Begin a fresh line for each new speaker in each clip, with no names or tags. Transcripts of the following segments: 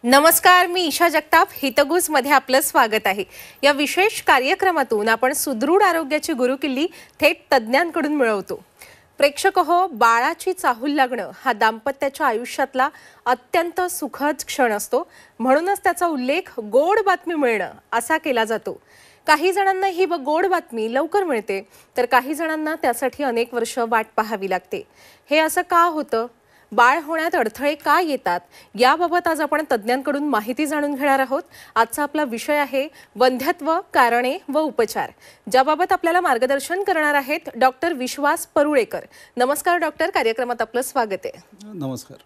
नमस्कार, मी ईशा जगताप. हितगुज मध्ये आपलं स्वागत आहे. या विशेष कार्यक्रमातून आपण सुदृढ आरोग्याची गुरुकिल्ली थेट तज्ञांकडून मिळवतो. प्रेक्षक हो, बाळाची चाहूल लागणं हा दाम्पत्याच्या आयुष्यातला अत्यंत सुखद क्षण असतो. म्हणूनच त्याचा उल्लेख गोड बातमी मिळणं असा केला जातो. काही जणांना ही गोड बातमी लवकर मिळते, तर काही जणांना त्यासाठी अनेक वर्ष वाट पाहावी लागते. हे असं का होतं? बाळ होण्यात अडथळे का येतात, याबाबत आज आपण तज्ञांकडून माहिती जाणून घेणार आहोत. आजचा आपला विषय आहे वंध्यत्व, कारणे व उपचार, ज्याबाबत आपल्याला मार्गदर्शन करणार आहेत डॉक्टर विश्वास परुळेकर. नमस्कार डॉक्टर, कार्यक्रमात आपलं स्वागत आहे.
नमस्कार.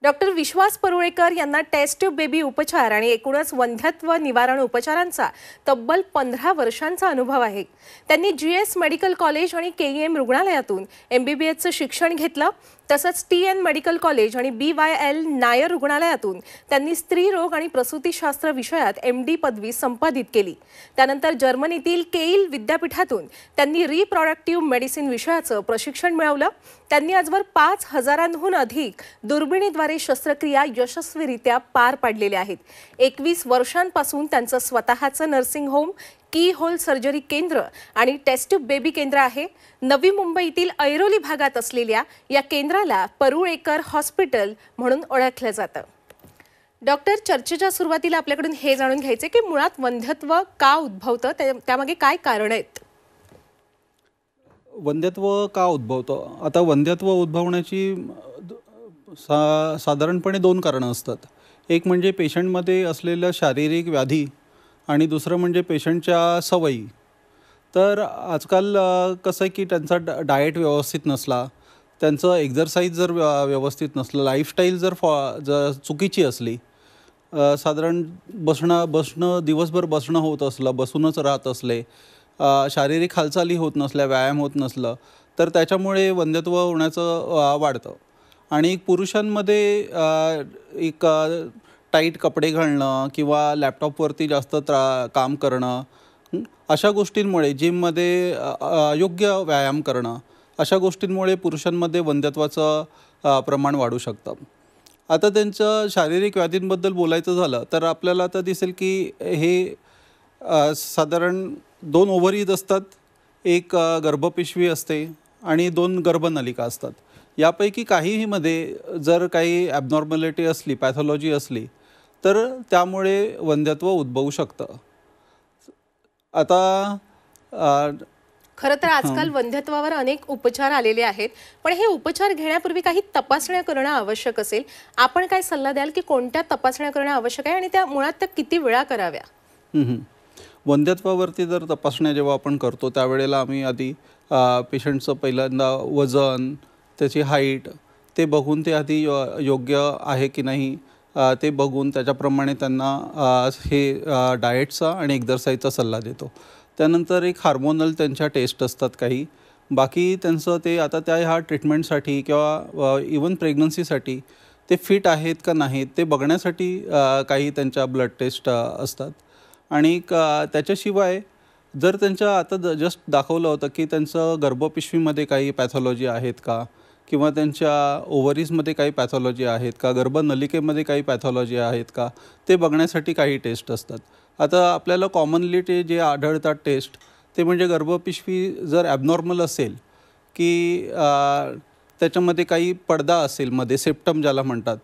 डॉक्टर विश्वास परुळेकर यांना टेस्ट ट्यूब बेबी उपचार आणि एकूणच वंध्यत्व निवारण उपचारांचा तब्बल 15 वर्षांचा अनुभव आहे. त्यांनी GS मेडिकल कॉलेज आणि KEM रुग्णालयातून MBBSचं शिक्षण घेतलं. तसंच TN मेडिकल कॉलेज आणि BYL नायर रुग्णालयातून त्यांनी स्त्री रोग आणि प्रसूतीशास्त्र विषयात MD पदवी संपादित केली. त्यानंतर जर्मनीतील केल विद्यापीठातून त्यांनी रिप्रोडक्टिव्ह मेडिसिन विषयाचं प्रशिक्षण मिळवलं. त्यांनी आजवर 5000हून अधिक दुर्बिणीद्वारे शस्त्रक्रिया यशस्वीरित्या पार पाडलेल्या आहेत. 21 वर्षांपासून त्यांचं स्वतःचं नर्सिंग होम, की होल सर्जरी केंद्र आणि टेस्ट ट्यूब बेबी केंद्र आहे. नवी मुंबईतील ऐरोली भागात असलेल्या या केंद्राला परुळेकर हॉस्पिटल म्हणून ओळखलं जातं. डॉक्टर, चर्चेच्या सुरुवातीला आपल्याकडून हे जाणून घ्यायचे की मुळात वंध्यत्व का उद्भवतं, त्यामागे काय कारण आहेत?
वंध्यत्व का उद्भवतं? आता वंध्यत्व उद्भवण्याची साधारणपणे 2 कारणं असतात. एक म्हणजे पेशंटमध्ये असलेल्या शारीरिक व्याधी आणि दुसरं म्हणजे पेशंटच्या सवयी. तर आजकाल कसं आहे की त्यांचा डाएट व्यवस्थित नसला, त्यांचं एक्झरसाईज जर व्यवस्थित नसलं, लाईफस्टाईल जर चुकीची असली, साधारण बसणं दिवसभर बसणं होत असलं, बसूनच राहत असले, शारीरिक हालचाली होत नसल्या, व्यायाम होत नसलं, तर त्याच्यामुळे वंध्यत्व होण्याचं वाढतं. आणि पुरुषांमध्ये एक टाईट कपडे घालणं किंवा लॅपटॉपवरती जास्त काम करणं, अशा गोष्टींमुळे, जिममध्ये योग्य व्यायाम करणं, अशा गोष्टींमुळे पुरुषांमध्ये वंध्यत्वाचं प्रमाण वाढू शकतं. आता त्यांचं शारीरिक व्याधींबद्दल बोलायचं झालं तर आपल्याला तर दिसेल की हे साधारण 2 ओव्हरीज असतात, एक गर्भपिशवी असते आणि 2 गर्भनलिका असतात. यापैकी काहीहीमध्ये जर काही ॲबनॉर्मॅलिटी असली, पॅथॉलॉजी असली, तर त्यामुळे वंध्यत्व उद्भवू शकतं. आता
खरं तर आजकाल वंध्यत्वावर अनेक उपचार आलेले आहेत, पण हे उपचार घेण्यापूर्वी काही तपासण्या करणं आवश्यक असेल. आपण काय सल्ला द्याल की कोणत्या तपासण्या करणं आवश्यक आहे आणि त्या मुळात त्या किती वेळा कराव्या?
वंध्यत्वावरती जर तपासण्या जेव्हा आपण करतो त्यावेळेला आम्ही आधी पेशंटचं पहिल्यांदा वजन, त्याची हाईट ते बघून ते आधी योग्य आहे की नाही ते बघून त्याच्याप्रमाणे त्यांना हे डाएटचा आणि एक्झरसाईजचा सल्ला देतो. त्यानंतर एक हार्मोनल त्यांच्या टेस्ट असतात काही. बाकी त्यांचं ते आता ह्या ट्रीटमेंटसाठी किंवा इवन प्रेग्नन्सीसाठी ते फिट आहेत का नाहीत ते बघण्यासाठी काही त्यांच्या ब्लड टेस्ट असतात. आणि त्याच्याशिवाय जर त्यांच्या आता जस्ट दाखवलं होतं की त्यांचं गर्भपिशवीमध्ये काही पॅथॉलॉजी आहेत का, किंवा त्यांच्या ओव्हरीजमध्ये काही पॅथॉलॉजी आहेत का, गर्भनलिकेमध्ये काही पॅथॉलॉजी आहेत का, ते बघण्यासाठी काही टेस्ट असतात. आता आपल्याला कॉमनली ते जे आढळतात टेस्ट ते म्हणजे गर्भपिशवी जर ॲबनॉर्मल असेल, की त्याच्यामध्ये काही पडदा असेल मध्ये, सेप्टम ज्याला म्हणतात,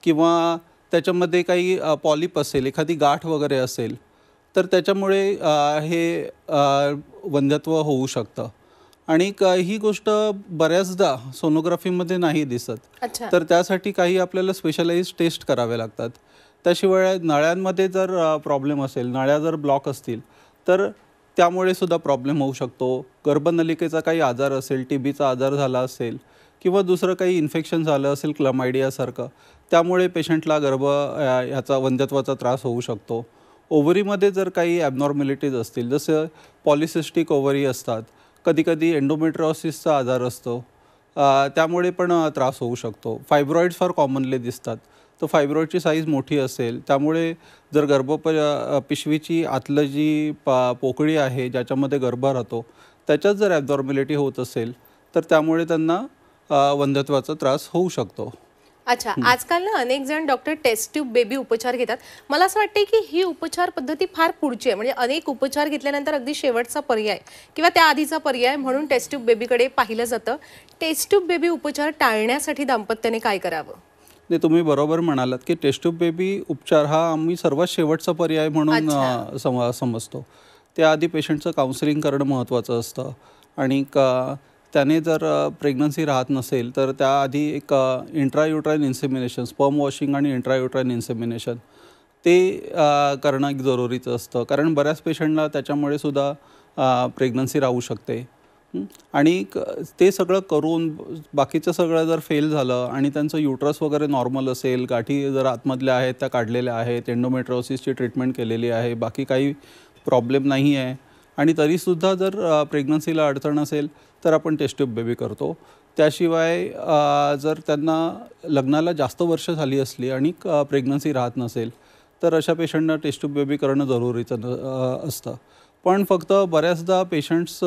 किंवा त्याच्यामध्ये काही पॉलिप असेल, एखादी गाठ वगैरे असेल, तर त्याच्यामुळे हे वंध्यत्व होऊ शकतं. आणि ही गोष्ट बऱ्याचदा सोनोग्राफीमध्ये नाही दिसत, तर त्यासाठी काही आपल्याला स्पेशलाइज टेस्ट करावे लागतात. त्याशिवाय नळ्यांमध्ये जर प्रॉब्लेम असेल, नळ्या जर ब्लॉक असतील, तर त्यामुळे सुद्धा प्रॉब्लेम होऊ शकतो. गर्भनलिकेचा काही आजार असेल, TBचा आजार झाला असेल, किंवा दुसरं काही इन्फेक्शन झालं असेल क्लमायडियासारखं, त्यामुळे पेशंटला ह्याचा वंध्यत्वाचा त्रास होऊ शकतो. ओव्हरीमध्ये जर काही ॲबनॉर्मॅलिटीज असतील, जसं पॉलिसिस्टिक ओव्हरी असतात, कधीकधी एंडोमेट्रिओसिसचा आजार असतो, त्यामुळे पण त्रास होऊ शकतो. फायब्रॉइड्स फार कॉमनली दिसतात, तर फायब्रॉइडची साईज मोठी असेल, त्यामुळे जर पिशवीची आतलं जी पोकळी आहे ज्याच्यामध्ये गर्भ राहतो त्याच्यात जर ॲबनॉर्मॅलिटी होत असेल, तर त्यामुळे त्यांना वंध्यत्वाचा त्रास होऊ शकतो.
अच्छा, आजकाल ना अनेक जण डॉक्टर टेस्ट ट्यूब बेबी उपचार घेतात. मला असं वाटतंय की ही उपचार पद्धती फार पुढची आहे. म्हणजे अनेक उपचार घेतल्यानंतर अगदी शेवटचा पर्याय किंवा त्या आधीचा पर्याय म्हणून टेस्ट ट्यूब बेबीकडे पाहिलं जातं. टेस्ट ट्यूब बेबी उपचार टाळण्यासाठी दाम्पत्याने काय करावं?
नाही, तुम्ही बरोबर म्हणालात की टेस्ट ट्यूब बेबी उपचार हा आम्ही सर्वात शेवटचा पर्याय म्हणून समजतो. त्याआधी पेशंटचं काउन्सिलिंग करणं महत्त्वाचं असतं आणि त्याने जर प्रेग्नन्सी राहत नसेल तर त्याआधी एक इंट्रायुट्राइन इन्सेमिनेशन, स्पर्म वॉशिंग आणि इंट्रायुट्राइन इन्सेमिनेशन ते करणं एक जरुरीचं असतं. कारण बऱ्याच पेशंटला त्याच्यामुळे सुद्धा प्रेग्नन्सी राहू शकते. आणि ते सगळं करून बाकीचं सगळं जर फेल झालं आणि त्यांचं युट्रस वगैरे नॉर्मल असेल, गाठी जर आतमधल्या आहेत त्या काढलेल्या आहेत, एंडोमेट्रियोसिसची ट्रीटमेंट केलेली आहे, बाकी काही प्रॉब्लेम नाही आहे आणि तरीसुद्धा जर प्रेग्नन्सीला अडचण असेल तर आपण टेस्ट ट्यूब बेबी करतो. त्याशिवाय जर त्यांना लग्नाला जास्त वर्ष झाली असली आणि प्रेग्नन्सी राहत नसेल तर अशा पेशंटना टेस्ट ट्यूब बेबी करणं जरुरीचं असतं. पण फक्त बऱ्याचदा पेशंट्स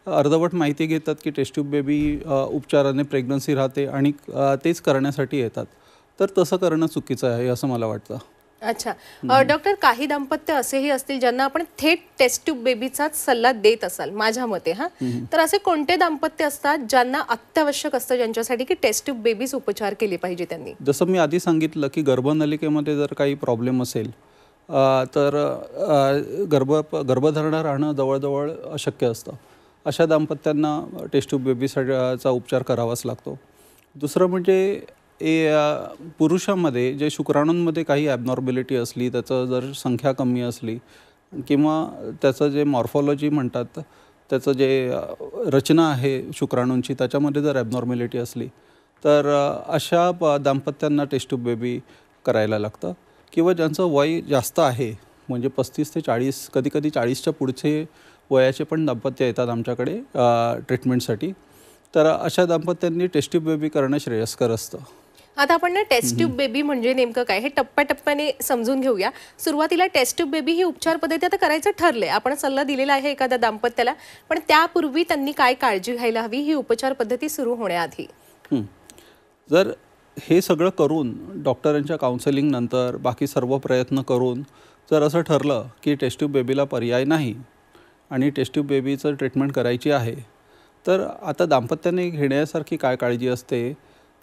अर्धवट माहिती घेतात की टेस्ट ट्यूब बेबी उपचाराने प्रेग्नन्सी राहते आणि तेच करण्यासाठी येतात. तर तसं करणं चुकीचं आहे असं मला वाटतं.
अच्छा, डॉक्टर, काही दाम्पत्य असेही असतील ज्यांना आपण थेट टेस्ट ट्यूब बेबीचाच सल्ला देत असाल माझ्या मते. तर असे कोणते दाम्पत्य असतात ज्यांना अत्यावश्यक असतं ज्यांच्यासाठी की टेस्ट ट्यूब बेबीज उपचार केले पाहिजे त्यांनी?
जसं मी आधी सांगितलं की गर्भनलिकेमध्ये जर काही प्रॉब्लेम असेल तर गर्भधारणा राहणं जवळजवळ अशक्य असतं. अशा दाम्पत्यांना टेस्ट ट्यूब बेबीचा उपचार करावाच लागतो. दुसरं म्हणजे पुरुषामध्ये जे शुक्राणूंमध्ये काही ॲबनॉर्मॅलिटी असली, त्याचं जर संख्या कमी असली किंवा त्याचं जे मॉर्फॉलॉजी म्हणतात, त्याचं जे रचना आहे शुक्राणूंची त्याच्यामध्ये जर ॲबनॉर्मॅलिटी असली तर अशा दाम्पत्यांना टेस्ट ट्यूब बेबी करायला लागतं. किंवा ज्यांचं वय जास्त आहे, म्हणजे 35 ते 40, कधीकधी 40च्या पुढचे वयाचे पण दाम्पत्य येतात आमच्याकडे ट्रीटमेंटसाठी. तर अशा दाम्पत्यांनी टेस्ट ट्यूब बेबी करणं श्रेयस्कर असतं.
आता आपण ना टेस्ट ट्यूब बेबी म्हणजे नेमकं काय हे टप्प्याटप्प्याने समजून घेऊया. सुरुवातीला टेस्ट ट्यूब बेबी ही उपचार पद्धती आता करायचं ठरले, आपण सल्ला दिलेला आहे एखाद्या दाम्पत्याला, पण त्यापूर्वी त्यांनी काय काळजी घ्यायला हवी ही उपचार पद्धती सुरू होण्याआधी?
जर हे सगळं करून डॉक्टरांच्या काउन्सिलिंग नंतर बाकी सर्व प्रयत्न करून जर असं ठरलं की टेस्ट ट्यूब बेबीला पर्याय नाही आणि टेस्ट ट्यूब बेबीचं ट्रीटमेंट करायची आहे, तर आता दाम्पत्याने घेण्यासारखी काय काळजी असते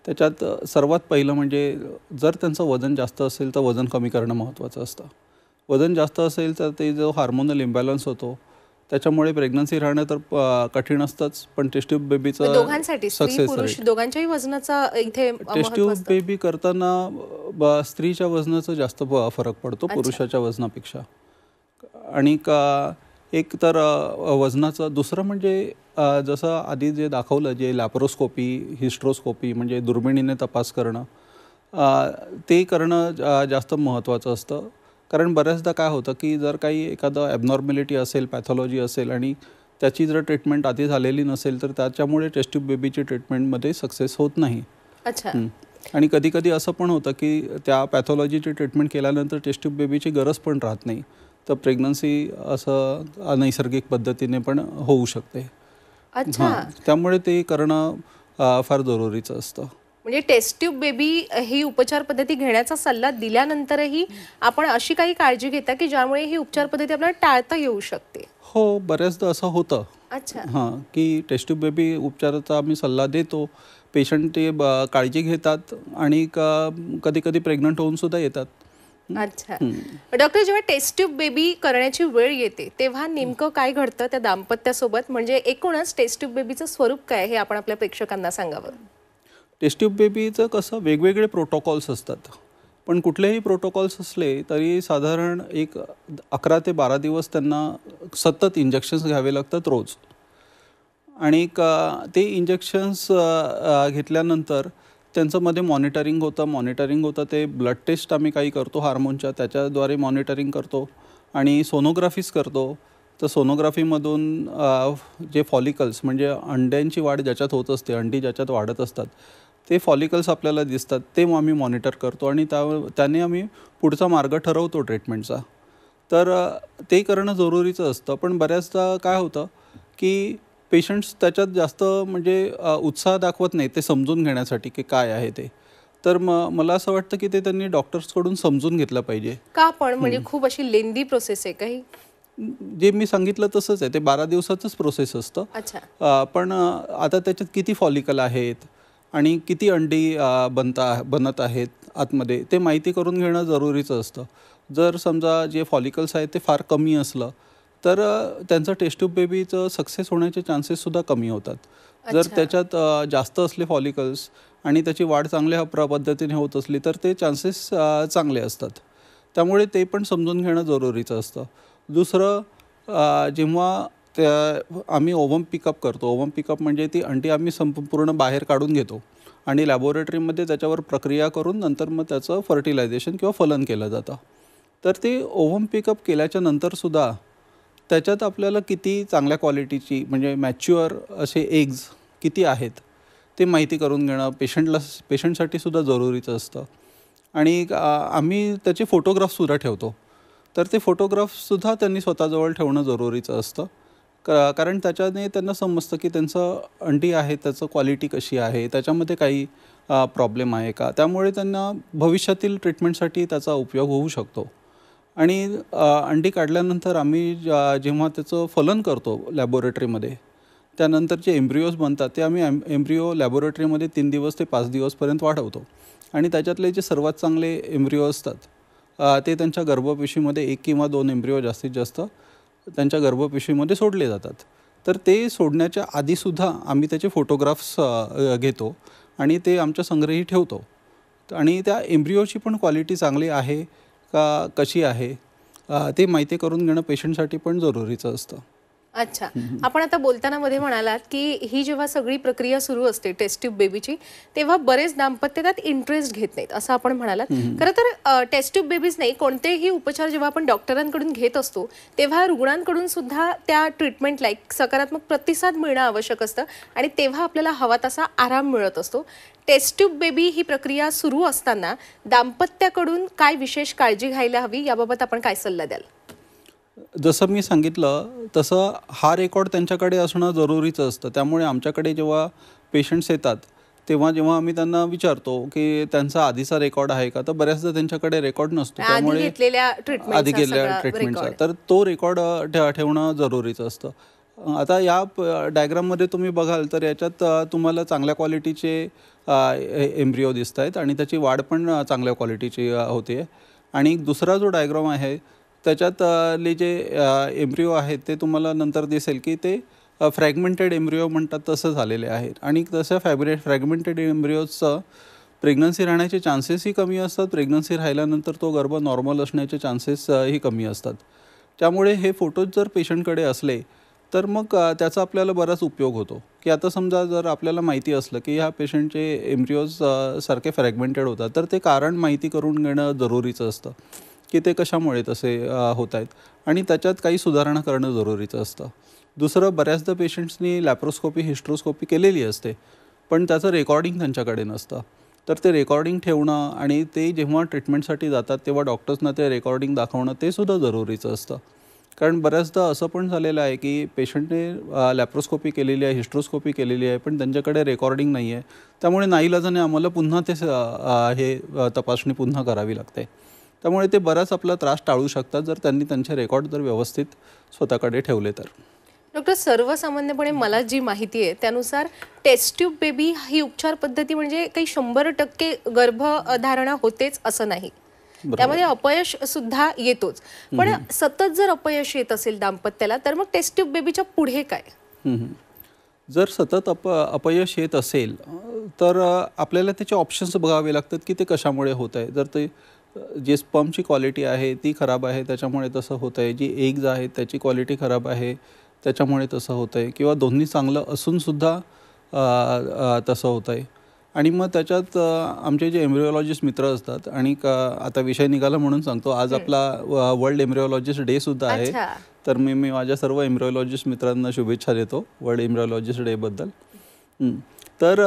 त्याच्यात सर्वात पहिलं म्हणजे जर त्यांचं वजन जास्त असेल तर वजन कमी करणं महत्त्वाचं असतं. वजन जास्त असेल तर ते जो हार्मोनल इम्बॅलन्स होतो त्याच्यामुळे प्रेग्नन्सी राहणं तर कठीण असतंच, पण टेस्ट ट्यूब बेबीचं
दोघांसाठी स्त्री पुरुष दोघांच्याही वजनाचा इथे
टेस्ट ट्यूब बेबी करताना स्त्रीच्या वजनाचा जास्त फरक पडतो पुरुषाच्या वजनापेक्षा. आणि एक तर वजनाचं, दुसरं म्हणजे जसं आधी जे दाखवलं, जे लॅप्रोस्कोपी, हिस्ट्रोस्कोपी म्हणजे दुर्बिणीने तपास करणं, ते करणं जास्त महत्त्वाचं असतं. कारण बऱ्याचदा काय होतं की जर काही एखादं ॲबनॉर्मॅलिटी असेल, पॅथॉलॉजी असेल आणि त्याची जर ट्रीटमेंट आधी झालेली नसेल तर त्याच्यामुळे टेस्ट ट्यूब बेबीची ट्रीटमेंटमध्ये सक्सेस होत नाही.
अच्छा.
आणि कधीकधी असं पण होतं की त्या पॅथॉलॉजीची ट्रीटमेंट केल्यानंतर टेस्ट ट्यूब बेबीची गरज पण राहत नाही, तर प्रेग्नन्सी असं अनैसर्गिक पद्धतीने पण होऊ शकते.
अच्छा.
त्यामुळे ते करणं फार जरुरीचं असतं.
म्हणजे टेस्ट ट्यूब बेबी ही उपचार पद्धती घेण्याचा सल्ला दिल्यानंतरही आपण अशी काही काळजी घेता की ज्यामुळे ही उपचार पद्धती आपल्याला टाळता येऊ शकते?
हो, बऱ्याचदा असं होतं.
अच्छा.
की टेस्ट ट्यूब बेबी उपचाराचा आम्ही सल्ला देतो, पेशंट ते काळजी घेतात आणि कधी कधी प्रेग्नंट होऊन सुद्धा येतात.
अच्छा. डॉक्टर, जेव्हा टेस्ट ट्यूब बेबी करण्याची वेळ येते तेव्हा नेमकं काय घडतं त्या दाम्पत्यासोबत? म्हणजे एकूणच टेस्ट ट्यूब बेबीचं स्वरूप काय हे आपण आपल्या प्रेक्षकांना सांगावं.
टेस्ट ट्यूब बेबीचं कसं वेगवेगळे प्रोटोकॉल्स असतात, पण कुठलेही प्रोटोकॉल्स असले तरी साधारण एक 11 ते 12 दिवस त्यांना सतत इंजेक्शन्स घ्यावे लागतात रोज. आणि ते इंजेक्शन्स घेतल्यानंतर त्यांचं मध्ये मॉनिटरिंग होतं. ते ब्लड टेस्ट आम्ही काही करतो हार्मोनच्या, त्याच्याद्वारे मॉनिटरिंग करतो आणि सोनोग्राफीज करतो. तर सोनोग्राफीमधून जे फॉलिकल्स म्हणजे अंड्यांची वाढ ज्याच्यात होत असते, अंडी ज्याच्यात वाढत असतात, ते फॉलिकल्स आपल्याला दिसतात, ते आम्ही मॉनिटर करतो आणि त्याने आम्ही पुढचा मार्ग ठरवतो ट्रीटमेंटचा. तर ते करणं जरुरीचं असतं. पण बऱ्याचदा काय होतं की पेशंट्स त्याच्यात जास्त म्हणजे उत्साह दाखवत नाही ते समजून घेण्यासाठी की काय आहे ते. तर मला असं वाटतं की ते त्यांनी डॉक्टर्सकडून समजून घेतलं पाहिजे.
का पण म्हणजे खूप अशी लेंदी प्रोसेस आहे काही?
जे मी सांगितलं तसंच आहे, ते 12 दिवसाचंच प्रोसेस असतं.
अच्छा.
पण आता त्याच्यात किती फॉलिकल आहेत आणि किती अंडी बनत आहेत आतमध्ये ते माहिती करून घेणं जरुरीचं असतं. जर समजा जे फॉलिकल्स आहेत ते फार कमी असलं तर त्यांचं टेस्ट ट्यूब बेबीचं सक्सेस होण्याचे चान्सेससुद्धा कमी होतात. जर त्याच्यात जास्त असले फॉलिकल्स आणि त्याची वाढ चांगल्या पद्धतीने होत असली तर ते चान्सेस चांगले असतात. त्यामुळे ते पण समजून घेणं जरुरीचं असतं. दुसरं, जेव्हा आम्ही ओव्हम पिकअप करतो, ओव्हम पिकअप म्हणजे ती अंडी आम्ही संपूर्ण बाहेर काढून घेतो आणि लॅबोरेटरीमध्ये त्याच्यावर प्रक्रिया करून नंतर मग त्याचं फर्टिलायझेशन किंवा फलन केलं जातं. तर ते ओव्हम पिकअप केल्याच्या नंतरसुद्धा त्याच्यात आपल्याला किती चांगल्या क्वालिटीची म्हणजे मॅच्युअर असे एग्ज किती आहेत ते माहिती करून घेणं पेशंटसाठी सुद्धा जरुरीचं असतं. आणि आम्ही त्याचे फोटोग्राफ्ससुद्धा ठेवतो. तर ते फोटोग्राफ्ससुद्धा त्यांनी स्वतःजवळ ठेवणं जरुरीचं असतं. कारण त्याच्याने त्यांना समजतं की त्यांचं अंडी आहे त्याचं क्वालिटी कशी आहे, त्याच्यामध्ये काही प्रॉब्लेम आहे का. त्यामुळे त्यांना भविष्यातील ट्रीटमेंटसाठी त्याचा उपयोग होऊ शकतो. आणि अंडी काढल्यानंतर आम्ही जेव्हा त्याचं फलन करतो लॅबोरेटरीमध्ये, त्यानंतर जे एम्ब्रिओज बनतात ते आम्ही एम्ब्रिओ लॅबोरेटरीमध्ये 3 दिवस ते 5 दिवसपर्यंत वाढवतो. आणि त्याच्यातले जे सर्वात चांगले एम्ब्रिओ असतात ते त्यांच्या गर्भपिशवीमध्ये 1 किंवा 2 एम्ब्रिओ जास्तीत जास्त त्यांच्या गर्भपिशवीमध्ये सोडले जातात. तर ते सोडण्याच्या आधीसुद्धा आम्ही त्याचे फोटोग्राफ्स घेतो आणि ते आमच्या संग्रही ठेवतो. आणि त्या एम्ब्रिओची पण क्वालिटी चांगली आहे का कशी आहे ते माहिती करून घेणं पेशंटसाठी पण जरुरीचं असतं.
अच्छा. आपण आता बोलताना मध्ये म्हणालात की ही जेव्हा सगळी प्रक्रिया सुरू असते टेस्ट ट्यूब बेबीची, तेव्हा बरेच दाम्पत्य त्यात इंटरेस्ट घेत नाहीत असं आपण म्हणालात. खरं तर टेस्ट ट्यूब बेबीज नाही, कोणतेही उपचार जेव्हा आपण डॉक्टरांकडून घेत असतो तेव्हा रुग्णांकडून सुद्धा त्या ट्रीटमेंटला एक सकारात्मक प्रतिसाद मिळणं आवश्यक असतं आणि तेव्हा आपल्याला हवा तसा आराम मिळत असतो. टेस्ट ट्यूब बेबी ही प्रक्रिया सुरू असताना दाम्पत्याकडून काय विशेष काळजी घ्यायला हवी याबाबत आपण काय सल्ला द्याल?
जसं मी सांगितलं तसं हा रेकॉर्ड त्यांच्याकडे असणं जरुरीचं असतं. त्यामुळे आमच्याकडे जेव्हा पेशंट्स येतात तेव्हा जेव्हा आम्ही त्यांना विचारतो की त्यांचा आधीचा रेकॉर्ड आहे का, तर बऱ्याचदा त्यांच्याकडे रेकॉर्ड नसतो. त्यामुळे आधी घेतलेल्या ट्रीटमेंटचा तर तो रेकॉर्ड ठेवणं जरुरीचं असतं. आता या डायग्राममध्ये तुम्ही बघाल तर याच्यात तुम्हाला चांगल्या क्वालिटीचे एम्ब्रिओ दिसत आहेत आणि त्याची वाढ पण चांगल्या क्वालिटीची होते. आणि दुसरा जो डायग्राम आहे त्याच्यात जे एम्ब्रिओ आहेत ते तुम्हाला नंतर दिसेल की ते फ्रॅगमेंटेड एम्ब्रिओ म्हणतात तसं झालेले आहेत. आणि तसं फ्रॅगमेंटेड एम्ब्रिओजचं प्रेग्नन्सी राहण्याचे चान्सेसही कमी असतात. प्रेग्नन्सी राहिल्यानंतर तो गर्भ नॉर्मल असण्याचे चान्सेसही कमी असतात. त्यामुळे हे फोटोज जर पेशंटकडे असले तर मग त्याचा आपल्याला बराच उपयोग होतो. की आता समजा जर आपल्याला माहिती असलं की ह्या पेशंटचे एम्ब्रिओज सारखे फ्रॅगमेंटेड होतात तर ते कारण माहिती करून घेणं जरुरीचं असतं की ते कशामुळे तसे होत आहेत आणि त्याच्यात काही सुधारणा करणं जरुरीचं असतं. दुसरं, बऱ्याचदा पेशंट्सनी लॅप्रोस्कोपी हिस्ट्रोस्कोपी केलेली असते पण त्याचं रेकॉर्डिंग त्यांच्याकडे नसतं. तर ते रेकॉर्डिंग ठेवणं आणि ते जेव्हा ट्रीटमेंटसाठी जातात तेव्हा डॉक्टर्सना ते रेकॉर्डिंग दाखवणं ते सुद्धा जरुरीचं असतं. कारण बऱ्याचदा असं पण झालेलं आहे की पेशंटने लॅप्रोस्कोपी केलेली आहे, हिस्ट्रोस्कोपी केलेली आहे पण त्यांच्याकडे रेकॉर्डिंग नाही आहे. त्यामुळे नाईलाजाने आम्हाला पुन्हा ते तपासणी पुन्हा करावी लागते. त्यामुळे ते बराच आपला त्रास टाळू शकतात जर त्यांनी त्यांचे रेकॉर्ड जर व्यवस्थित स्वतःकडे ठेवले तर.
डॉक्टर, सर्वसामान्यपणे मला जी माहिती आहे त्यानुसार टेस्ट ट्यूब बेबी ही उपचार पद्धती म्हणजे काही 100% गर्भधारणा होतेच असं नाही. त्यामध्ये अपयश सुद्धा येतोच. पण सतत जर अपयश येत असेल दाम्पत्याला तर मग टेस्ट ट्यूब बेबीच्या पुढे काय?
जर सतत अपयश येत असेल तर आपल्याला त्याचे ऑप्शन्स बघावे लागतात की ते कशामुळे होत आहे. जर ते जे स्पर्मची क्वालिटी आहे ती खराब आहे त्याच्यामुळे तसं होत आहे, जी एग्ज आहेत त्याची क्वालिटी खराब आहे त्याच्यामुळे तसं होतं आहे, किंवा दोन्ही चांगलं असूनसुद्धा तसं होतं आहे. आणि मग त्याच्यात आमचे जे एम्ब्रिओलॉजिस्ट मित्र असतात आणि आता विषय निघाला म्हणून सांगतो, आज आपला वर्ल्ड एम्ब्रिओलॉजिस्ट डे सुद्धा आहे. तर मी माझ्या सर्व एम्ब्रिओलॉजिस्ट मित्रांना शुभेच्छा देतो वर्ल्ड एम्ब्रिओलॉजिस्ट डेबद्दल. तर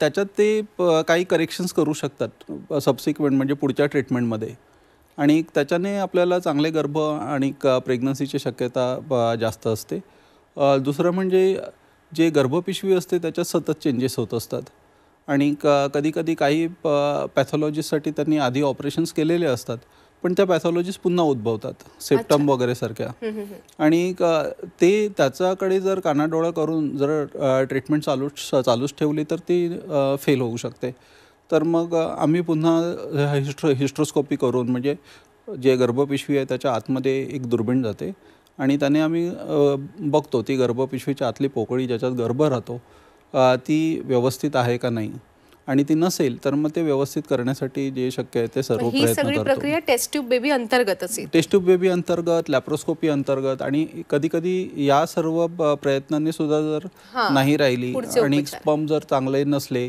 त्याच्यात ते काही करेक्शन्स करू शकतात सबसिक्वेंट म्हणजे पुढच्या ट्रीटमेंटमध्ये, आणि त्याच्याने आपल्याला चांगले गर्भ आणि प्रेग्नन्सीची शक्यता जास्त असते. दुसरं म्हणजे जे गर्भपिशवी असते त्याच्यात सतत चेंजेस होत असतात आणि कधी कधी काही पॅथॉलॉजीसाठी त्यांनी आधी ऑपरेशन्स केलेले असतात, पण त्या पॅथॉलॉजीज पुन्हा उद्भवतात सेप्टम वगैरे सारख्या. आणि ते त्याच्याकडे जर कानाडोळा करून जर ट्रीटमेंट चालूच ठेवली तर ती फेल होऊ शकते. तर मग आम्ही पुन्हा हिस्ट्रोस्कोपी करून, म्हणजे जे गर्भपिशवी आहे त्याच्या आतमध्ये एक दुर्बीण जाते आणि त्याने आम्ही बघतो ती गर्भपिशवीच्या आतली पोकळी ज्याच्यात गर्भ राहतो ती व्यवस्थित आहे का नाही, आणि ती नसेल तर मग ते व्यवस्थित करण्यासाठी जे शक्य आहे ते सर्व
ही
प्रयत्न
सगळी
करतो.
प्रक्रिया टेस्ट ट्यूब बेबी अंतर्गत असेल.
टेस्ट ट्यूब बेबी अंतर्गत, लॅप्रोस्कोपी अंतर्गत, आणि कधी कधी या सर्व प्रयत्नांनी सुद्धा जर नाही राहिली आणि स्पर्म जर चांगले नसले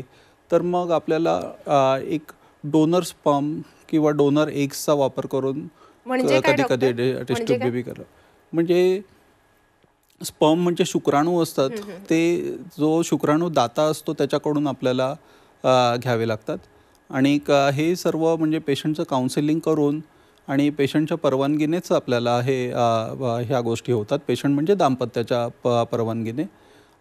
तर मग आपल्याला एक डोनर स्पर्म किंवा डोनर एग्सचा वापर करून कधी कधी टेस्ट ट्यूब बेबी करा. म्हणजे स्पर्म म्हणजे शुक्राणू असतात, ते जो शुक्राणू दाता असतो त्याच्याकडून आपल्याला घ्यावे लागतात. आणि हे सर्व म्हणजे पेशंटचं काउन्सिलिंग करून आणि पेशंटच्या परवानगीनेच आपल्याला ह्या गोष्टी होतात. पेशंट म्हणजे दाम्पत्याच्या परवानगीने.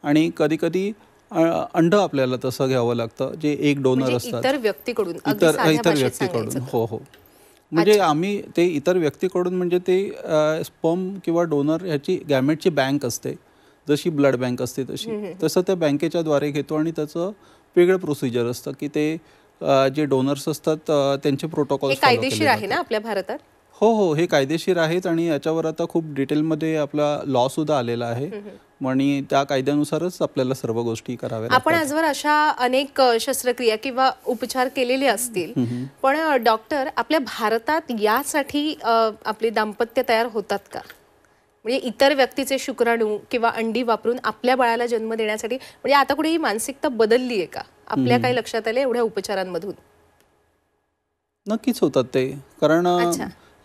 आणि कधी कधी अंड आपल्याला तसं घ्यावं लागतं, जे एक डोनर असतात
इतर व्यक्तीकडून.
इतर व्यक्तीकडून. हो हो, म्हणजे आम्ही ते इतर व्यक्तीकडून, म्हणजे ते स्पर्म किंवा डोनर ह्याची गॅमेटची बँक असते, जशी ब्लड बँक असते तसं त्या बँकेच्या द्वारे घेतो. आणि त्याचं वेगळं प्रोसिजर असतं की ते जे डोनर्स असतात त्यांचे प्रोटोकॉल
कायदेशीर आहे ना आपल्या भारतात.
हो हो, हे कायदेशीर आहेत आणि याच्यावर आता खूप डिटेलमध्ये आपला लॉ सुद्धा आलेला आहे आणि त्या कायद्यानुसारच आपल्याला सर्व गोष्टी कराव्या लागतात.
आपण आजवर अशा अनेक शस्त्रक्रिया किंवा उपचार केलेले असतील, पण डॉक्टर आपल्या भारतात यासाठी आपले दाम्पत्य तयार होतात का? म्हणजे इतर व्यक्तीचे शुक्राणू किंवा अंडी वापरून आपल्या बाळाला जन्म देण्यासाठी, म्हणजे आता कुठे ही मानसिकता बदलली आहे का आपल्या काही लक्षात आले एवढ्या उपचारांमधून?
नक्कीच होतात ते, कारण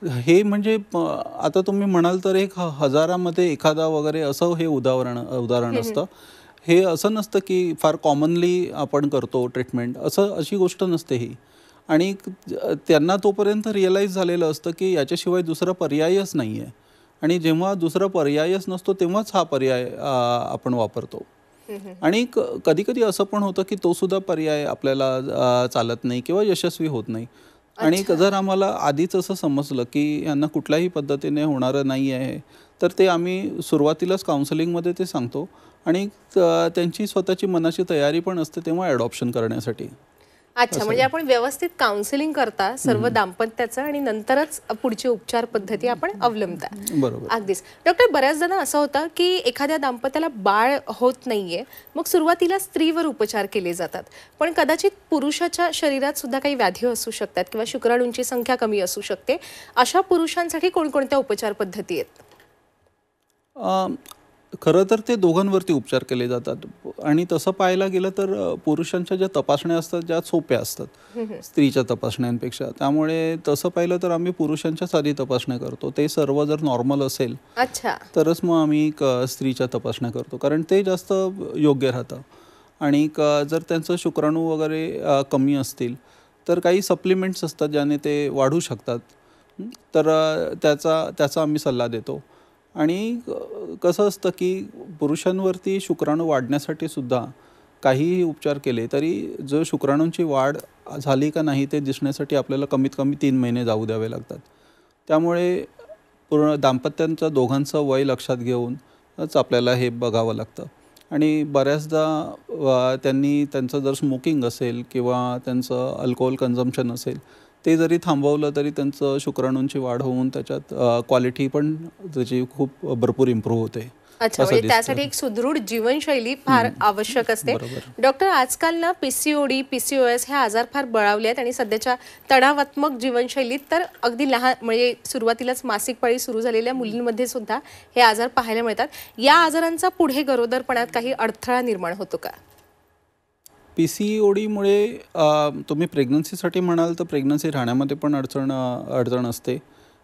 हे म्हणजे आता तुम्ही म्हणाल तर एक हजारामध्ये एखादा वगैरे असं हे उदाहरण असतं. हे असं नसतं की फार कॉमनली आपण करतो ट्रीटमेंट, अशी गोष्ट नसते ही. आणि त्यांना तोपर्यंत रिअलाईज झालेलं असतं की याच्याशिवाय दुसरा पर्यायच नाही आहे, आणि जेव्हा दुसरा पर्यायच नसतो तेव्हाच हा पर्याय आपण वापरतो. आणि कधी कधी असं पण होतं की तो सुद्धा पर्याय आपल्याला चालत नाही किंवा यशस्वी होत नाही. आणि जर आम्हाला आधीच असं समजलं की यांना कुठल्याही पद्धतीने होणारं नाही आहे, तर ते आम्ही सुरुवातीलाच काउन्सिलिंगमध्ये ते सांगतो आणि त्यांची स्वतःची मनाची तयारी पण असते तेव्हा ॲडॉप्शन करण्यासाठी.
अच्छा, म्हणजे आपण व्यवस्थित काउन्सिलिंग करता सर्व दाम्पत्याचं आणि नंतरच पुढची उपचार पद्धती आपण अवलंबता.
बरोबर.
अगदीच. डॉक्टर, बऱ्याच जण असं होतं की एखाद्या दाम्पत्याला बाळ होत नाहीये, मग सुरुवातीला स्त्रीवर उपचार केले जातात, पण कदाचित पुरुषाच्या शरीरात सुद्धा काही व्याधी असू शकतात किंवा शुक्राणूंची संख्या कमी असू शकते. अशा पुरुषांसाठी कोणकोणत्या उपचार पद्धती आहेत?
खरं तर ते दोघांवरती उपचार केले जातात. आणि तसं पाहायला गेलं तर पुरुषांच्या ज्या तपासण्या असतात ज्या सोप्या असतात स्त्रीच्या तपासण्यांपेक्षा. त्यामुळे तसं पाहिलं तर आम्ही पुरुषांच्याच आधी तपासण्या करतो. ते सर्व जर नॉर्मल असेल तरच मग आम्ही स्त्रीच्या तपासण्या करतो, कारण ते जास्त योग्य राहतं. आणि जर त्यांचं शुक्राणू वगैरे कमी असतील तर काही सप्लिमेंट्स असतात ज्याने ते वाढू शकतात, तर त्याचा आम्ही सल्ला देतो. आणि कसं असतं की पुरुषांवरती शुक्राणू वाढण्यासाठी सुद्धा काहीही उपचार केले तरी जो शुक्राणूंची वाढ झाली का नाही ते दिसण्यासाठी आपल्याला कमीत कमी 3 महिने जाऊ द्यावे लागतात. त्यामुळे पूर्ण दाम्पत्यांचं दोघांचं वय लक्षात घेऊनच आपल्याला हे बघावं लागतं. आणि बऱ्याचदा त्यांचं जर स्मोकिंग असेल किंवा त्यांचं अल्कोहोल कन्झम्पशन असेल ते जरी थांबवलं तरी त्यांचं शुक्राणूंची वाढ होऊन त्याच्यात क्वालिटी पण त्याची खूप भरपूर इम्प्रूव्ह होते.
अच्छा, म्हणजे त्यासाठी एक सुदृढ जीवनशैली फार आवश्यक असते. डॉक्टर, आजकाल ना PCOD, PCOS हे आजार फार बळावले आहेत आणि सध्याच्या तणावात्मक जीवनशैलीत तर अगदी लहान, म्हणजे सुरुवातीलाच मासिक पाळी सुरू झालेल्या मुलींमध्ये सुद्धा हे आजार पाहायला मिळतात. या आजारांचा पुढे गरोदरपणात काही अडथळा निर्माण होतो का?
PCODमुळे तुम्ही प्रेग्नन्सीसाठी म्हणाल तर प्रेग्नन्सी राहण्यामध्ये पण अडचण असते.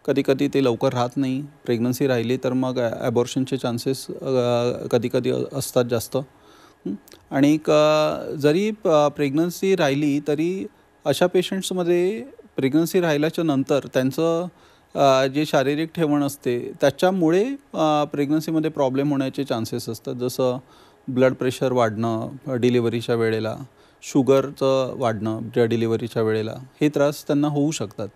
कधी कधी ते लवकर राहत नाही. प्रेग्नन्सी राहिली तर मग ॲबॉर्शनचे चान्सेस कधी कधी असतात जास्त. आणि जरी प्रेग्नन्सी राहिली तरी अशा पेशंट्समध्ये प्रेग्नन्सी राहिल्याच्या नंतर त्यांचं जे शारीरिक ठेवण असते त्याच्यामुळे प्रेग्नन्सीमध्ये प्रॉब्लेम होण्याचे चान्सेस असतात. जसं ब्लड प्रेशर वाढणं डिलिव्हरीच्या वेळेला, शुगरचं वाढणं ज्या डिलिव्हरीच्या वेळेला, हे त्रास त्यांना होऊ शकतात.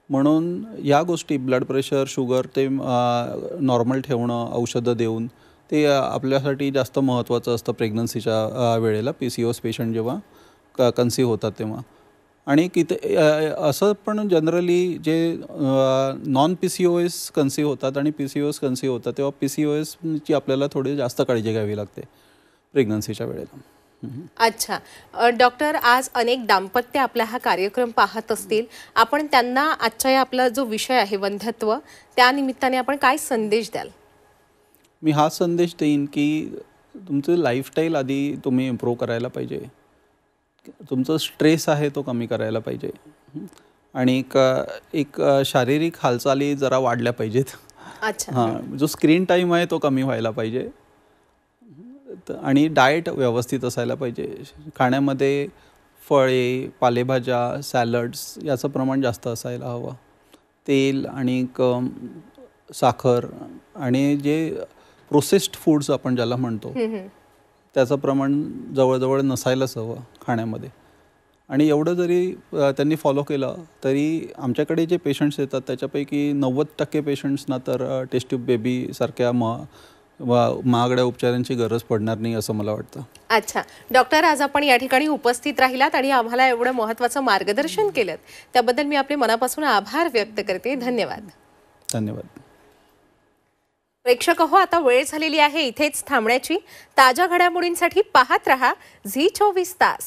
म्हणून या गोष्टी ब्लड प्रेशर, शुगर ते नॉर्मल ठेवणं औषधं देऊन ते आपल्यासाठी जास्त महत्त्वाचं असतं प्रेग्नन्सीच्या वेळेला, PCOS पेशंट जेव्हा कन्सीव्ह होतात तेव्हा. आणि असं पण जनरली जे नॉन PCOS कन्सीव्ह होतात आणि PCOS कन्सीव्ह होतात तेव्हा PCOSची आपल्याला थोडी जास्त काळजी घ्यावी लागते प्रेग्नन्सीच्या वेळेला.
अच्छा. डॉक्टर, आज अनेक दाम्पत्य आपला हा कार्यक्रम पाहत असतील. आपण त्यांना आजच्या या आपला जो विषय आहे वंध्यत्व, त्या निमित्ताने आपण काय संदेश द्याल?
मी हा संदेश देईन की तुमचं लाईफस्टाईल आधी तुम्ही इम्प्रूव्ह करायला पाहिजे. तुमचं स्ट्रेस आहे तो कमी करायला पाहिजे. आणि एक शारीरिक हालचाली जरा वाढल्या पाहिजेत.
अच्छा.
हां, जो स्क्रीन टाईम आहे तो कमी व्हायला पाहिजे. आणि डाएट व्यवस्थित असायला पाहिजे. खाण्यामध्ये फळे, पालेभाज्या, सॅलड्स याचं प्रमाण जास्त असायला हवं. तेल आणि साखर आणि जे प्रोसेस्ड फूड्स आपण ज्याला म्हणतो त्याचं प्रमाण जवळजवळ नसायलाच हवं खाण्यामध्ये. आणि एवढं जरी त्यांनी फॉलो केलं तरी आमच्याकडे जे पेशंट्स येतात त्याच्यापैकी 90% पेशंट्सना तर टेस्ट ट्यूब बेबीसारख्या महागड्या उपचारांची गरज पडणार नाही असं मला वाटतं.
अच्छा. डॉक्टर, आज आपण या ठिकाणी उपस्थित राहिलात आणि आम्हाला एवढं महत्त्वाचं मार्गदर्शन केलं, त्याबद्दल मी आपले मनापासून आभार व्यक्त करते. धन्यवाद.
धन्यवाद.
प्रेक्षक हो, आता वेळ झालेली आहे इथेच थांबण्याची. ताज्या घडामोडींसाठी पाहत रहा झी 24 तास.